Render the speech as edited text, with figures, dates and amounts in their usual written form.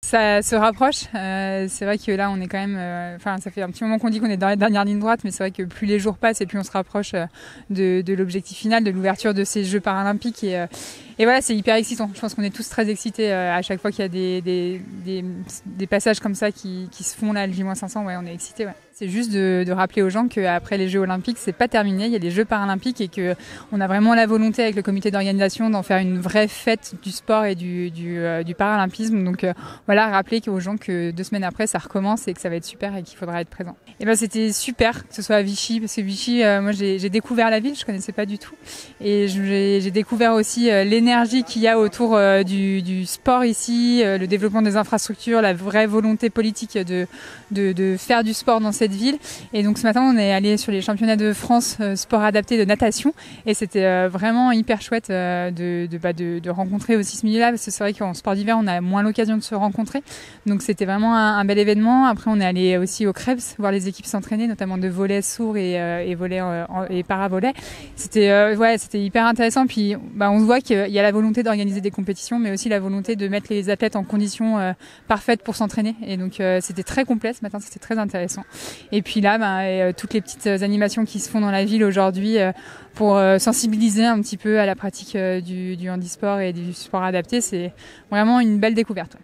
Ça se rapproche. C'est vrai que là, on est quand même. Enfin, ça fait un petit moment qu'on dit qu'on est dans la dernière ligne droite, mais c'est vrai que plus les jours passent et plus on se rapproche de l'objectif final, de l'ouverture de ces Jeux paralympiques. Et voilà, c'est hyper excitant. Je pense qu'on est tous très excités à chaque fois qu'il y a des passages comme ça qui se font là, le J-500. Ouais, on est excités. Ouais. C'est juste de rappeler aux gens qu'après les Jeux Olympiques, c'est pas terminé. Il y a les Jeux Paralympiques et que on a vraiment la volonté avec le comité d'organisation d'en faire une vraie fête du sport et du paralympisme. Donc voilà, rappeler aux gens que 2 semaines après, ça recommence et que ça va être super et qu'il faudra être présent. Et ben c'était super que ce soit à Vichy, parce que Vichy, moi j'ai découvert la ville, je connaissais pas du tout, et j'ai découvert aussi l'énergie qu'il y a autour du sport ici, le développement des infrastructures, la vraie volonté politique de faire du sport dans cette ville. Et donc ce matin, on est allé sur les championnats de France sport adapté de natation, et c'était vraiment hyper chouette de rencontrer aussi ce milieu-là, parce que c'est vrai qu'en sport d'hiver, on a moins l'occasion de se rencontrer. Donc c'était vraiment un bel événement. Après, on est allé aussi au Krebs voir les équipes s'entraîner, notamment de volley sourd et volley et para-volley. C'était hyper intéressant. Puis on se voit qu'il y a la volonté d'organiser des compétitions, mais aussi la volonté de mettre les athlètes en conditions parfaites pour s'entraîner. Et donc c'était très complet ce matin, c'était très intéressant. Et puis là, toutes les petites animations qui se font dans la ville aujourd'hui pour sensibiliser un petit peu à la pratique du handisport et du sport adapté, c'est vraiment une belle découverte. Ouais.